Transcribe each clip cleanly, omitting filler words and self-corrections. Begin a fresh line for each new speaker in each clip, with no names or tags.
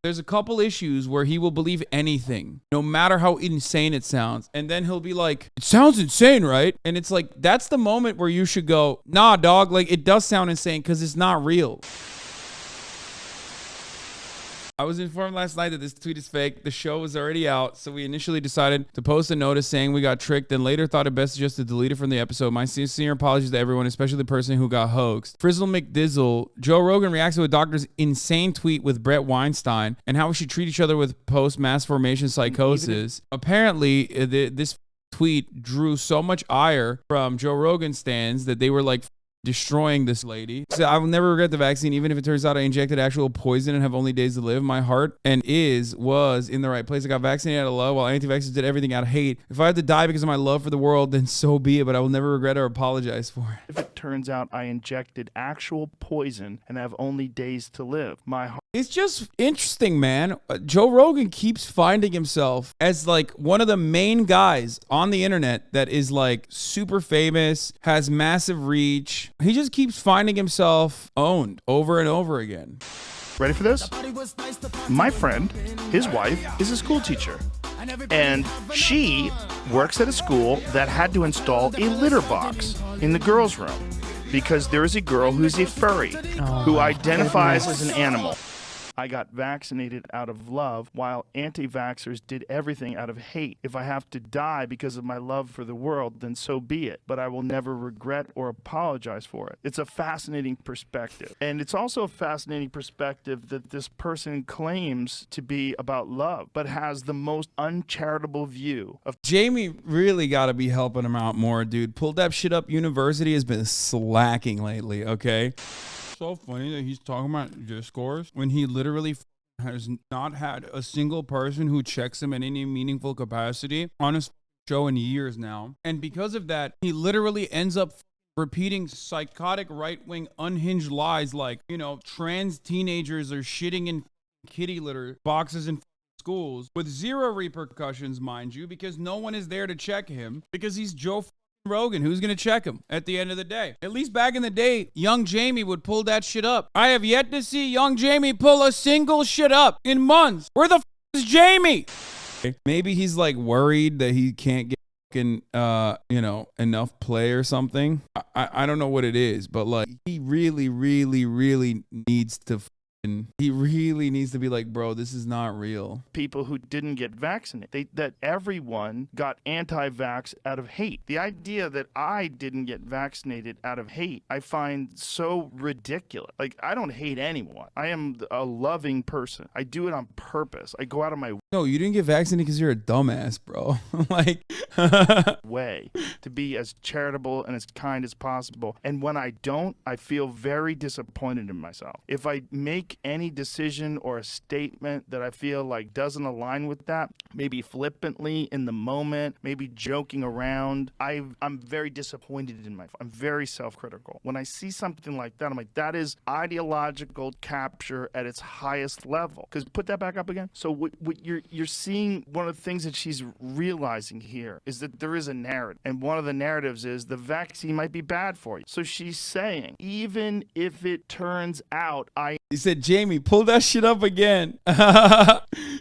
There's a couple issues where he will believe anything, no matter how insane it sounds. And then he'll be like, it sounds insane, right? And it's like, that's the moment where you should go, nah, dog, like it does sound insane because it's not real. I was informed last night that this tweet is fake. The show was already out, so we initially decided to post a notice saying we got tricked, and later thought it best just to delete it from the episode. My sincere apologies to everyone, especially the person who got hoaxed. Frizzle McDizzle, Joe Rogan reacts to a doctor's insane tweet with Brett Weinstein and how we should treat each other with post-mass formation psychosis. Apparently, this tweet drew so much ire from Joe Rogan stans that they were like, destroying this lady. So I will never regret the vaccine, even if it turns out I injected actual poison and have only days to live. My heart was in the right place. I got vaccinated out of love, while anti-vaxxers did everything out of hate. If I had to die because of my love for the world, then so be it, but I will never regret or apologize for it.
If it turns out I injected actual poison and have only days to live, my heart...
It's just interesting, man. Joe Rogan keeps finding himself as like one of the main guys on the internet that is like super famous, has massive reach. He just keeps finding himself owned over and over again.
Ready for this? My friend, his wife, is a school teacher. And she works at a school that had to install a litter box in the girls' room because there is a girl who's a furry who identifies as an animal. I got vaccinated out of love, while anti-vaxxers did everything out of hate. If I have to die because of my love for the world, then so be it. But I will never regret or apologize for it. It's a fascinating perspective. And it's also a fascinating perspective that this person claims to be about love, but has the most uncharitable view of...
Jamie really got to be helping him out more, dude. Pulled that shit up. University has been slacking lately, okay? So funny that he's talking about discourse when he literally has not had a single person who checks him in any meaningful capacity on his show in years now. And because of that, he literally ends up repeating psychotic right-wing unhinged lies like, you know, trans teenagers are shitting in kitty litter boxes in schools with zero repercussions, mind you, because no one is there to check him because he's Joe Rogan. Who's gonna check him at the end of the day? At least back in the day, young Jamie would pull that shit up. I have yet to see young Jamie pull a single shit up in months. Where the f is Jamie? Maybe he's like worried that he can't get you know, enough play or something. I don't know what it is, but like he really needs to he really needs to be like, bro, this is not real.
People who didn't get vaccinated, that everyone got anti-vax out of hate. The idea that I didn't get vaccinated out of hate, I find so ridiculous. Like, I don't hate anyone. I am a loving person. I do it on purpose. I go out of my
No, you didn't get vaccinated because you're a dumbass, bro. Like,
way to be as charitable and as kind as possible. And when I don't, I feel very disappointed in myself. If I make any decision or a statement that I feel like doesn't align with that, maybe flippantly in the moment, maybe joking around, I'm very disappointed in myself. I'm very self-critical. When I see something like that, I'm like, that is ideological capture at its highest level. Because put that back up again. So what you're seeing, one of the things that she's realizing here is that there is a narrative. And one of the narratives is the vaccine might be bad for you. So she's saying, even if it turns out
He said, Jamie, pull that shit up again.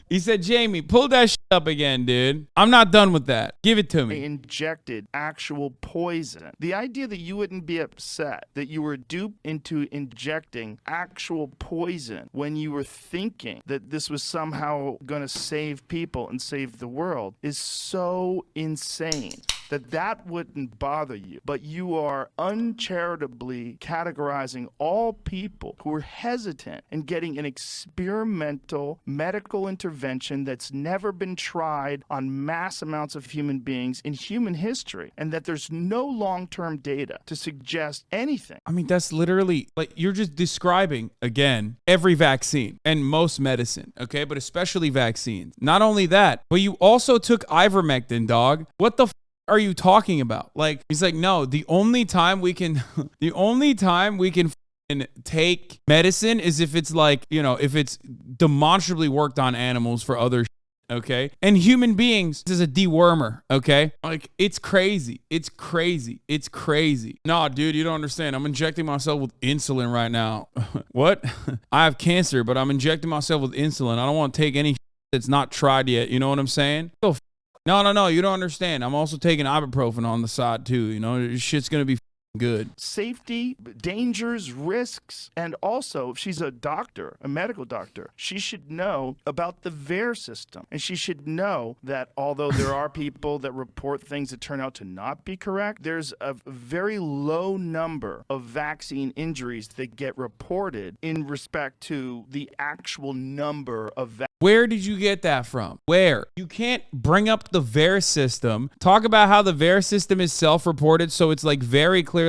He said, Jamie, pull that shit up again, dude. I'm not done with that. Give it to me.
Injected actual poison. The idea that you wouldn't be upset that you were duped into injecting actual poison when you were thinking that this was somehow going to save people and save the world is so insane that wouldn't bother you. But you are uncharitably categorizing all people who are hesitant in getting an experimental medical intervention that's never been tried on mass amounts of human beings in human history, and that there's no long-term data to suggest anything.
I mean, that's literally, like, you're just describing, again, every vaccine and most medicine, okay? But especially vaccines. Not only that, but you also took ivermectin, dog. What the are you talking about? Like, he's like, no, the only time we can take medicine is if it's like, you know, if it's demonstrably worked on animals for other okay? And human beings is a dewormer, okay? Like, it's crazy. It's crazy. It's crazy. Nah, dude, you don't understand. I'm injecting myself with insulin right now. What? I have cancer, but I'm injecting myself with insulin. I don't want to take any that's not tried yet. You know what I'm saying? No, you don't understand. I'm also taking ibuprofen on the side too. You know, this shit's gonna be good.
Safety, dangers, risks, and also if she's a doctor, a medical doctor, she should know about the VAERS system. And she should know that although there are people that report things that turn out to not be correct, there's a very low number of vaccine injuries that get reported in respect to the actual number of
Where did you get that from? Where? You can't bring up the VAERS system, talk about how the VAERS system is self-reported, so it's like very clearly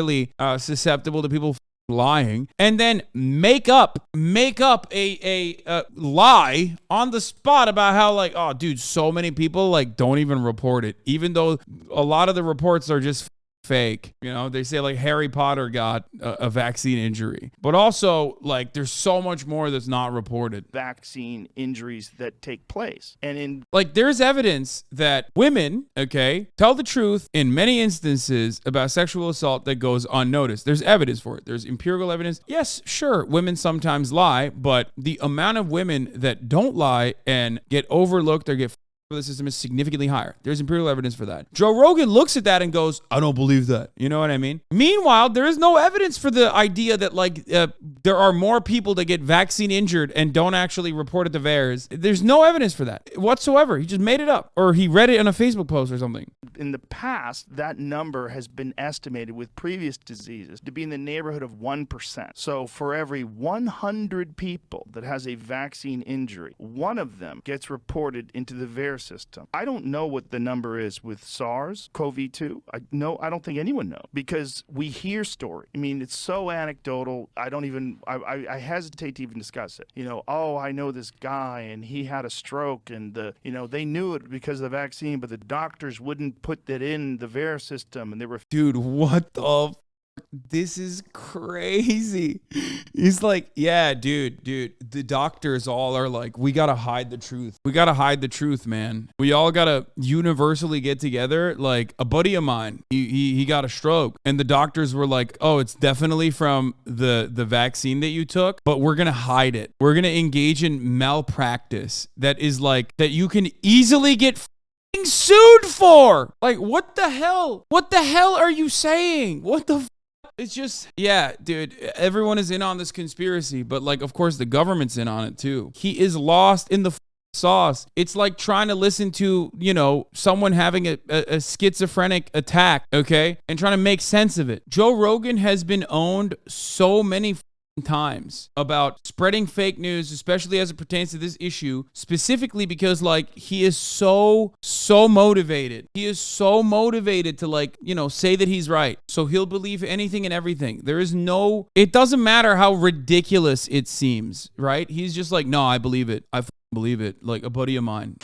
susceptible to people lying, and then make up a lie on the spot about how, like, oh, dude, so many people like don't even report it, even though a lot of the reports are just fake. You know, they say like Harry Potter got a vaccine injury, but also like there's so much more that's not reported.
Vaccine injuries that take place. And in
like there's evidence that women, okay, tell the truth in many instances about sexual assault that goes unnoticed. There's evidence for it. There's empirical evidence. Yes, sure, women sometimes lie, but the amount of women that don't lie and get overlooked or get the system is significantly higher. There's empirical evidence for that. Joe Rogan looks at that and goes, I don't believe that. You know what I mean? Meanwhile, there is no evidence for the idea that like there are more people that get vaccine injured and don't actually report it to VAERS. There's no evidence for that whatsoever. He just made it up, or he read it in a Facebook post or something.
In the past, that number has been estimated with previous diseases to be in the neighborhood of 1%. So for every 100 people that has a vaccine injury, one of them gets reported into the VAERS system. I don't know what the number is with SARS-CoV-2. I don't think anyone knows, because we hear stories. I mean, it's so anecdotal. I hesitate to even discuss it. You know, oh, I know this guy and he had a stroke and they knew it because of the vaccine, but the doctors wouldn't put that in the VAERS system, and they were.
Dude, what the this is crazy. He's like, yeah, dude, the doctors all are like, we gotta hide the truth. We gotta hide the truth, man. We all gotta universally get together. Like, a buddy of mine, he got a stroke, and the doctors were like, oh, it's definitely from the vaccine that you took, but we're gonna hide it. We're gonna engage in malpractice that is like, that you can easily get sued for. Like, what the hell? What the hell are you saying? What the It's just, yeah, dude, everyone is in on this conspiracy, but like, of course, the government's in on it too. He is lost in the sauce. It's like trying to listen to, you know, someone having a schizophrenic attack, okay, and trying to make sense of it. Joe Rogan has been owned so many times about spreading fake news, especially as it pertains to this issue, specifically because like he is so motivated. He is so motivated to, like, you know, say that he's right. So he'll believe anything and everything. It doesn't matter how ridiculous it seems, right? He's just like, no, I believe it. I believe it. Like a buddy of mine.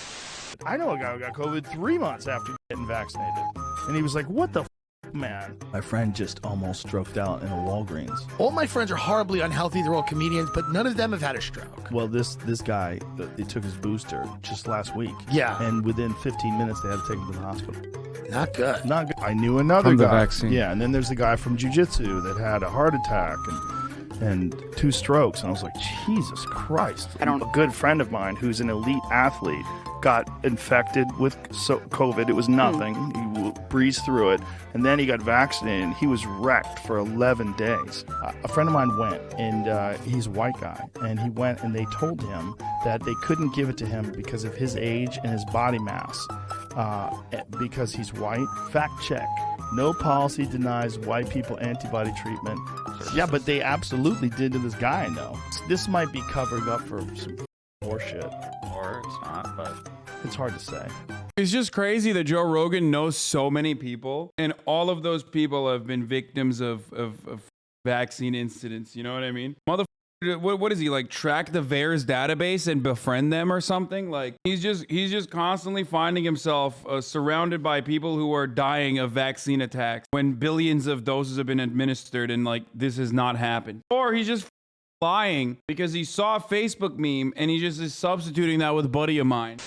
I know a guy who got COVID 3 months after getting vaccinated. And he was like, what the man?
My friend just almost stroked out in a Walgreens.
All my friends are horribly unhealthy. They're all comedians, but none of them have had a stroke.
Well, this guy, they took his booster just last week.
Yeah.
And within 15 minutes, they had to take him to the hospital.
Not good.
Not good.
I knew another
From
guy.
the vaccine.
Yeah, and then there's the guy from jiu-jitsu that had a heart attack and 2 strokes. And I was like, Jesus Christ. A good friend of mine who's an elite athlete got infected with COVID. It was nothing. He breezed through it. And then he got vaccinated. He was wrecked for 11 days. A friend of mine went, and he's a white guy. And he went, and they told him that they couldn't give it to him because of his age and his body mass. Because he's white. Fact check. No policy denies white people antibody treatment. Yeah, but they absolutely did to this guy, though. This might be covering up for some horseshit. Or it's not, but it's hard to say.
It's just crazy that Joe Rogan knows so many people, and all of those people have been victims of vaccine incidents. You know what I mean? What is he, like, track the VAERS database and befriend them or something? Like, he's just constantly finding himself surrounded by people who are dying of vaccine attacks when billions of doses have been administered, and like, this has not happened. Or he's just lying because he saw a Facebook meme and he just is substituting that with a buddy of mine.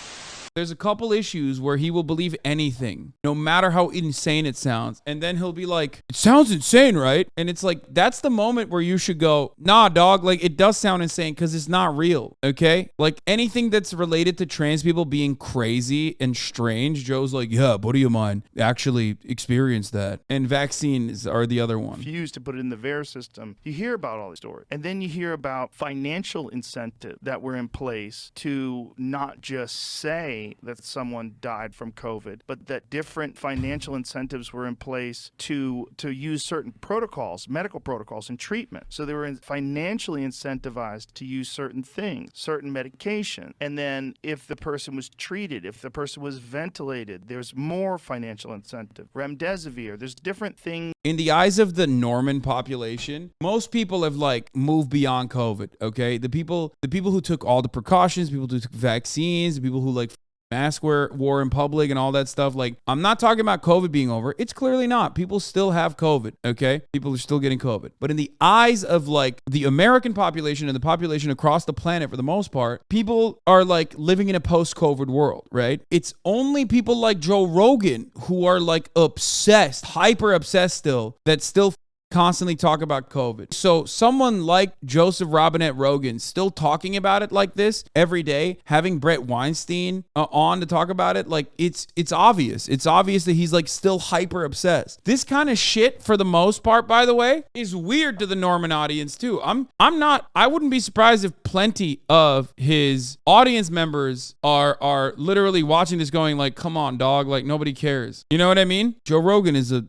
There's a couple issues where he will believe anything, no matter how insane it sounds. And then he'll be like, it sounds insane, right? And it's like, that's the moment where you should go, nah, dog, like it does sound insane because it's not real, okay? Like anything that's related to trans people being crazy and strange, Joe's like, yeah, buddy of mine actually experienced that. And vaccines are the other one.
Refuse to put it in the VAERS system. You hear about all these stories. And then you hear about financial incentives that were in place to not just say that someone died from COVID, but that different financial incentives were in place to use certain protocols, medical protocols and treatment. So they were financially incentivized to use certain things, certain medication. And then if the person was treated, if the person was ventilated, there's more financial incentive. Remdesivir, there's different things.
In the eyes of the Norman population, most people have like moved beyond COVID, okay? The people who took all the precautions, people who took vaccines, the people who like mask wore in public and all that stuff. Like, I'm not talking about COVID being over. It's clearly not. People still have COVID, okay? People are still getting COVID. But in the eyes of like the American population and the population across the planet for the most part, people are like living in a post-COVID world, right? It's only people like Joe Rogan who are like obsessed, hyper obsessed still, that still constantly talk about COVID. So someone like Joseph Robinette Rogan still talking about it like this every day, having Brett Weinstein on to talk about it, like it's obvious. It's obvious that he's like still hyper obsessed. This kind of shit, for the most part, by the way, is weird to the Norman audience too. I wouldn't be surprised if plenty of his audience members are literally watching this going like, come on, dog, like nobody cares. You know what I mean? Joe Rogan is a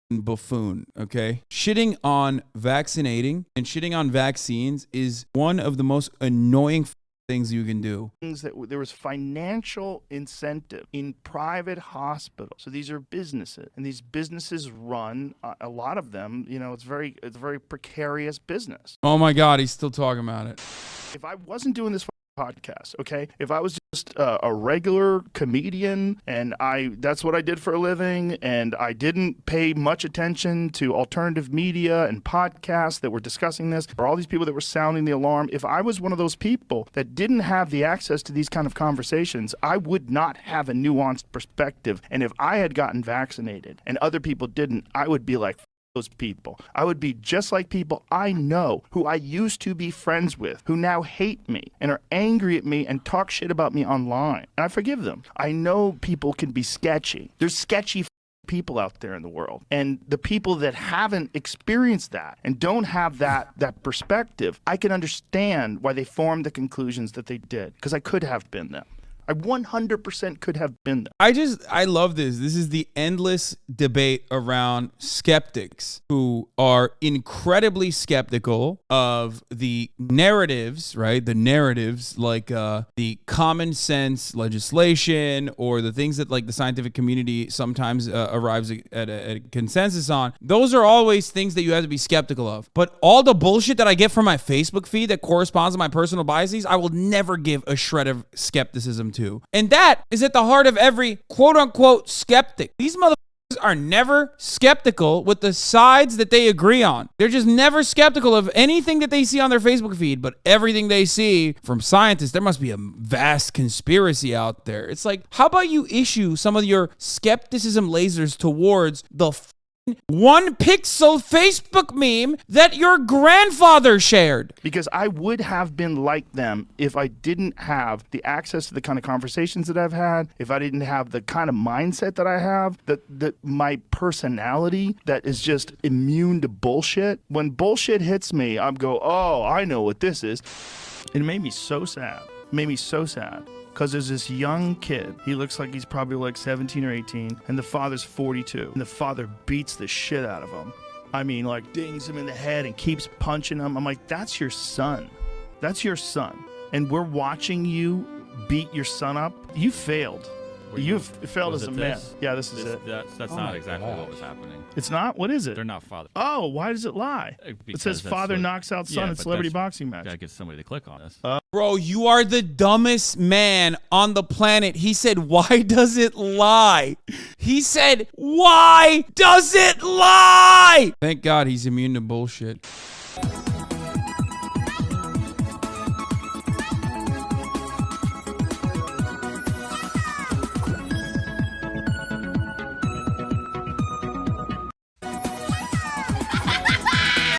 buffoon, okay? Shitting on vaccinating and shitting on vaccines is one of the most annoying things you can do.
Things that there was financial incentive in private hospitals. So these are businesses, and these businesses run a lot of them. You know, it's a very precarious business.
Oh my God, he's still talking about it.
If I wasn't doing this podcast, okay, if I was just a regular comedian and that's what I did for a living, and I didn't pay much attention to alternative media and podcasts that were discussing this, or all these people that were sounding the alarm, if I was one of those people that didn't have the access to these kind of conversations, I would not have a nuanced perspective. And if I had gotten vaccinated and other people didn't, I would be like, those people. I would be just like people I know who I used to be friends with, who now hate me and are angry at me and talk shit about me online. And I forgive them. I know people can be sketchy. There's sketchy people out there in the world. And the people that haven't experienced that and don't have that perspective, I can understand why they formed the conclusions that they did, because I could have been them. I 100% could have been there.
I love this. This is the endless debate around skeptics who are incredibly skeptical of the narratives, right? The narratives like the common sense legislation or the things that like the scientific community sometimes arrives at a consensus on. Those are always things that you have to be skeptical of. But all the bullshit that I get from my Facebook feed that corresponds to my personal biases, I will never give a shred of skepticism to. And that is at the heart of every quote-unquote skeptic. These motherfuckers are never skeptical with the sides that they agree on. They're just never skeptical of anything that they see on their Facebook feed, but everything they see from scientists, there must be a vast conspiracy out there. It's like, how about you issue some of your skepticism lasers towards the 1 pixel Facebook meme that your grandfather shared?
Because I would have been like them if I didn't have the access to the kind of conversations that I've had, if I didn't have the kind of mindset that I have, that my personality that is just immune to bullshit. When bullshit hits me, I go, oh, I know what this is. It made me so sad. It made me so sad. Because there's this young kid, he looks like he's probably like 17 or 18, and the father's 42. And the father beats the shit out of him. I mean, like dings him in the head and keeps punching him. I'm like, that's your son. That's your son. And we're watching you beat your son up. You failed. You've failed as a man. Yeah, this is it.
That's not exactly what was happening.
It's not? What is it?
They're not father.
Oh, why does it lie? It says father knocks out son in celebrity boxing match.
Gotta get somebody to click on this.
Bro, you are the dumbest man on the planet. He said, why does it lie? He said, why does it lie? Thank God he's immune to bullshit.